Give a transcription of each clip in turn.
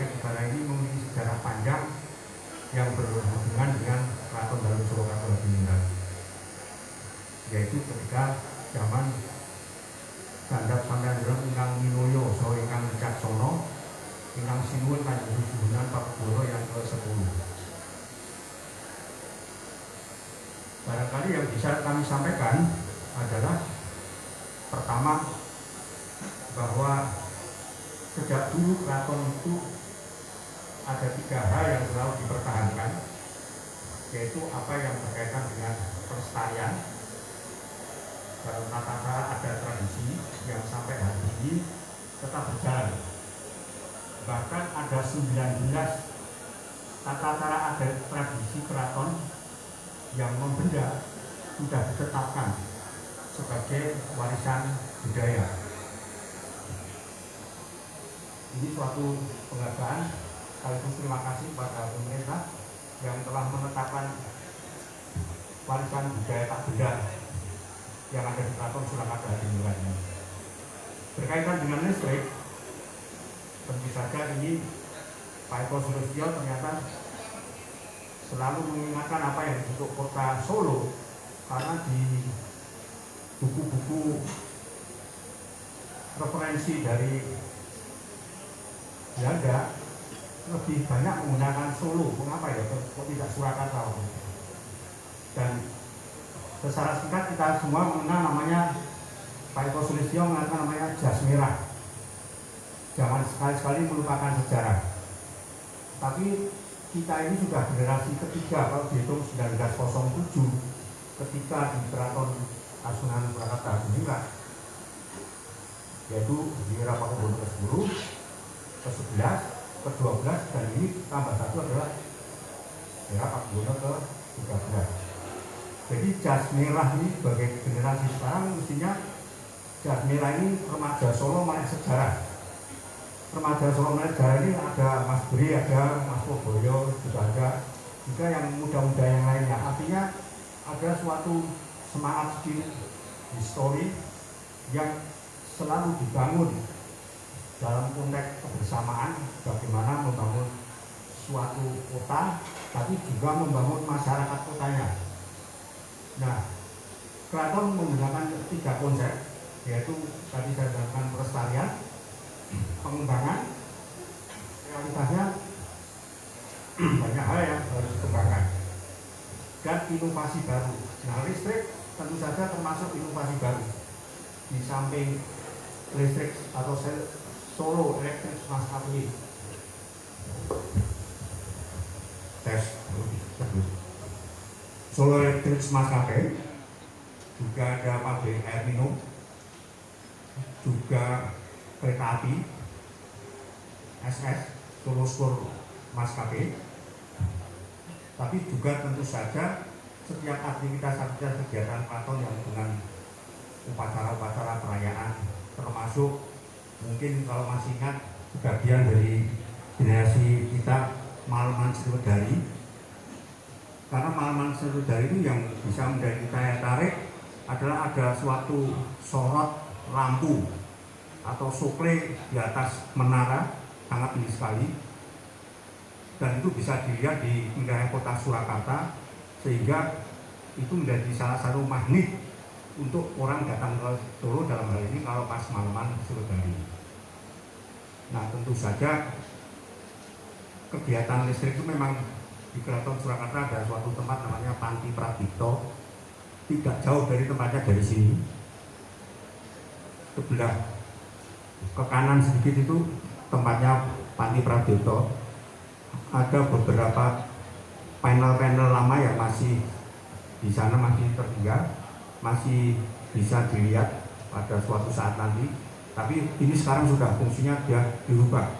Mangkunegaran ini memiliki sejarah panjang yang berhubungan dengan Keraton Dalu Surakarta Hadiningrat, yaitu ketika zaman Gandap Samyandra ingkang Minoyo saha ingkang Wicaksono ingkang sinuwun Kanjeng Sunan Pakubuwana yang ke-10. Barangkali yang bisa kami sampaikan adalah pertama, bahwa sejak dulu keraton itu ada 3 hal yang selalu dipertahankan, yaitu apa yang berkaitan dengan pelestarian dalam tata cara adat tradisi yang sampai hari ini tetap berjalan. Bahkan ada 19 tata cara adat tradisi keraton yang membenda sudah ditetapkan sebagai warisan budaya. Ini suatu penghargaan sekaligus terima kasih kepada pemerintah yang telah menetapkan warisan budaya tak benda yang ada di Keraton Surakarta Hadiningrat ini. Berkaitan dengan listrik, tentu saja ini Pak Eko Sulistyo ternyata selalu mengingatkan apa yang disebut kota Solo, karena di buku-buku referensi dari Belanda lebih banyak menggunakan Solo. Mengapa ya? Kok tidak Surakarta? Dan secara singkat kita semua mengenal namanya Pak Eko Sulistyo mengatakan namanya jas merah. Jangan sekali-sekali melupakan sejarah. Tapi kita ini sudah generasi ketiga kalau dihitung 1907 ketika di Keraton Kasunanan Surakarta Hadiningrat, yaitu di era Pakubuwana ke-10, ke-11, ke-12, dan ini tambah satu adalah era Pakubuwana ke-13. Jadi jas merah ini sebagai generasi sekarang mestinya jas merah ini remaja Solo melek sejarah. Remaja Solo melek sejarah ini ada Mas Bri, ada Mas Poboyo, juga yang muda-muda yang lainnya. Artinya ada suatu semangat spirit histori yang selalu dibangun dalam konteks kebersamaan, bagaimana membangun suatu kota, tapi juga membangun masyarakat kotanya. Nah, keraton menggunakan 3 konsep, yaitu tadi saya katakan pelestarian, pengembangan, realitasnya banyak hal yang harus dikembangkan, dan inovasi baru. Nah, listrik tentu saja termasuk inovasi baru. Di samping listrik atau Solo Electric Smart Cafe, Solo Electric Smart Cafe, juga ada pabrik air minum, juga kereta api SS Solo Spur Maskapai. Tapi juga tentu saja setiap aktivitas kegiatan keraton yang dengan upacara-upacara perayaan, termasuk mungkin kalau masih ingat sebagian dari generasi kita Malaman Sriwedari. Karena Malaman Sriwedari itu yang bisa menjadi daya tarik adalah ada suatu sorot lampu atau sokle di atas menara, sangat tinggi sekali, dan itu bisa dilihat di wilayah kota Surakarta, sehingga itu menjadi salah satu magnet untuk orang datang ke Solo dalam hal ini kalau pas Malaman Sriwedari. Nah, tentu saja kegiatan listrik itu memang di Keraton Surakarta ada suatu tempat namanya Panti Pradipto, tidak jauh dari tempatnya dari sini. Sebelah ke kanan sedikit itu tempatnya Panti Pradipto. Ada beberapa panel-panel lama yang masih di sana masih tertinggal, masih bisa dilihat pada suatu saat nanti. Tapi ini sekarang sudah fungsinya dia dirubah,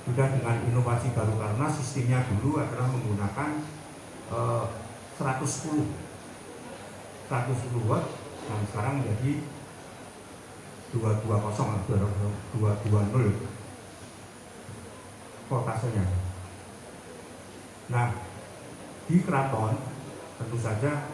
sudah dengan inovasi baru, karena sistemnya dulu adalah menggunakan 110 watt, dan sekarang menjadi 220 voltasenya. Nah, di keraton tentu saja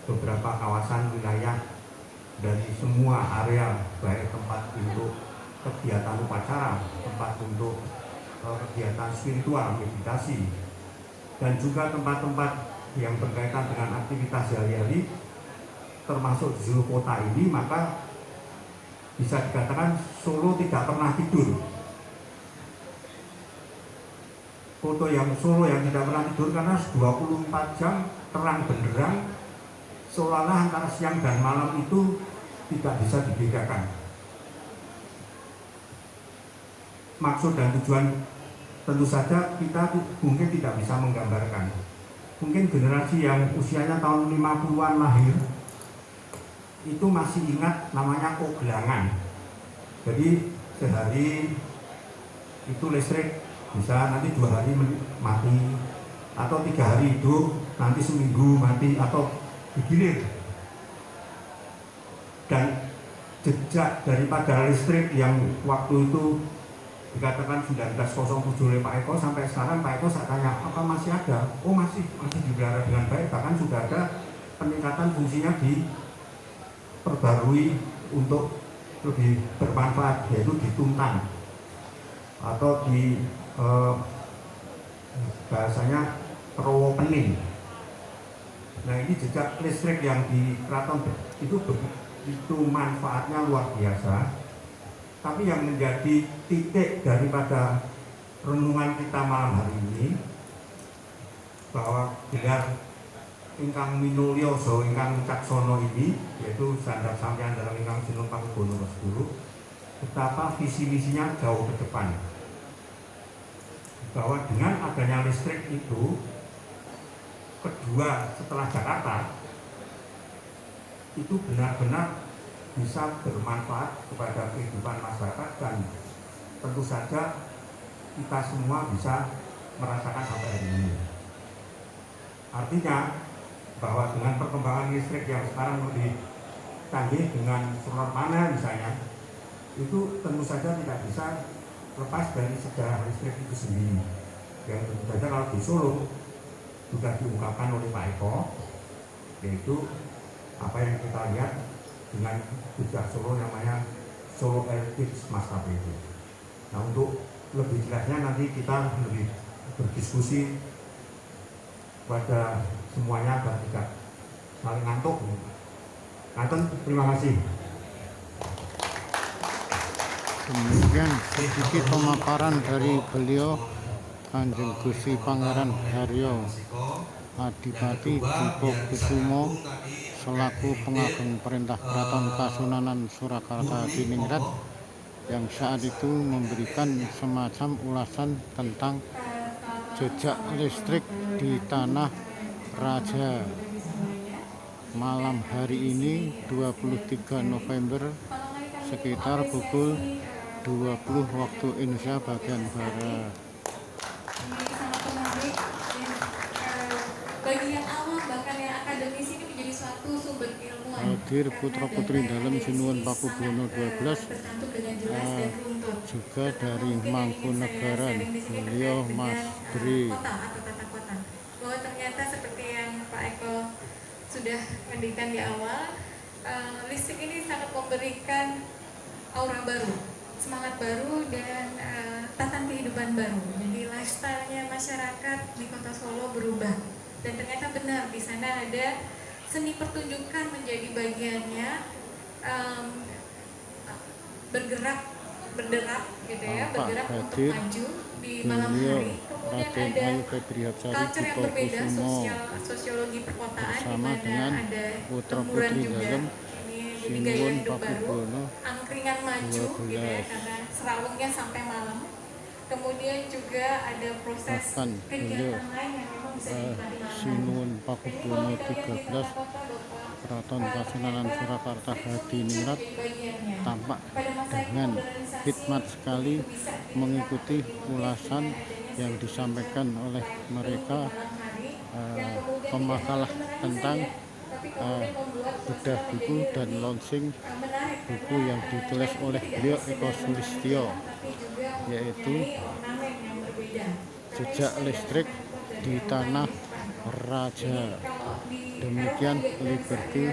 beberapa kawasan wilayah dari semua area, baik tempat untuk kegiatan upacara, tempat untuk kegiatan spiritual, meditasi, dan juga tempat-tempat yang berkaitan dengan aktivitas sehari-hari, termasuk di seluruh kota ini, maka bisa dikatakan Solo tidak pernah tidur. Foto yang Solo yang tidak pernah tidur karena 24 jam terang benderang, seolah-olah antara siang dan malam itu tidak bisa dibedakan. Maksud dan tujuan tentu saja kita mungkin tidak bisa menggambarkan. Mungkin generasi yang usianya tahun 50-an lahir itu masih ingat namanya kogelangan. Jadi sehari itu listrik bisa nanti 2 hari mati, atau 3 hari hidup, nanti seminggu mati, atau digilir. Dan jejak daripada listrik yang waktu itu dikatakan 1907 oleh Pak Eko, sampai sekarang Pak Eko saya tanya, apa masih ada? Oh masih dipelihara dengan baik, bahkan sudah ada peningkatan fungsinya diperbarui untuk lebih bermanfaat, yaitu dituntan atau di bahasanya terowo pening. Nah ini jejak listrik yang di keraton itu manfaatnya luar biasa. Tapi yang menjadi titik daripada renungan kita malam hari ini, bahwa gelar ingkang minulya saha ingkang wicaksana ini, yaitu Sandap Sampeyan dalam ingkang Sinun Pakubono ke-10, betapa visi misinya jauh ke depan. Bahwa dengan adanya listrik itu, kedua setelah Jakarta, itu benar-benar bisa bermanfaat kepada kehidupan masyarakat, dan tentu saja kita semua bisa merasakan sampai hari ini. Artinya bahwa dengan perkembangan listrik yang sekarang lebih canggih dengan solar panel misalnya, itu tentu saja tidak bisa lepas dari sejarah listrik itu sendiri. Yang tentu saja kalau di Solo sudah diungkapkan oleh Pak Eko, yaitu apa yang kita lihat dengan jejak Solo namanya Solo Heritage Master itu. Nah untuk lebih jelasnya nanti kita lebih berdiskusi pada semuanya agar tidak saling ngantuk. Ngaten, terima kasih. Kemudian sedikit pemaparan dari beliau, Kanjeng Gusti Pangeran Haryo Adipati Dipokusumo selaku pengageng perintah Keraton Kasunanan Surakarta Diningrat, yang saat itu memberikan semacam ulasan tentang jejak listrik di Tanah Raja. Malam hari ini 23 November sekitar pukul 20 waktu Indonesia bagian Barat. Bagi yang awam bahkan yang akademis ini menjadi suatu sumber ilmuwan. Hadir putra-putri dalam Sinuwun Pakubono 12, juga dari Mangkunegaran, beliau Mas Dri. Kota-kota. Bahwa ternyata seperti yang Pak Eko sudah mendikan di awal, listrik ini sangat memberikan aura baru, semangat baru, dan tatanan kehidupan baru. Jadi lifestyle-nya masyarakat di Kota Solo berubah. Dan ternyata benar di sana ada seni pertunjukan menjadi bagiannya, bergerak gitu ya, bergerak untuk maju di malam hari. Kemudian ada culture yang berbeda, sosiologi perkotaan, di mana ada temburan juga. Ini gaya hidup baru, angkringan maju gitu ya, karena serawungnya sampai malam. Kemudian juga ada proses kegiatan lain yang memang bisa dinikmati malam. Sinuwun Pakubono 13, Keraton Kasunanan Surakarta Hadiningrat tampak dengan hikmat sekali mengikuti ulasan yang disampaikan oleh mereka, pemakalah tentang bedah buku dan launching buku yang ditulis oleh beliau Eko Sulistyo, yaitu Jejak Listrik di Tanah Raja. Demikian Liberty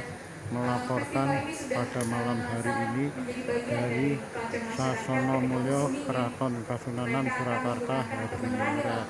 melaporkan pada malam hari ini dari Sasono Mulyo, Keraton Kasunanan, Surakarta, Hadiningrat.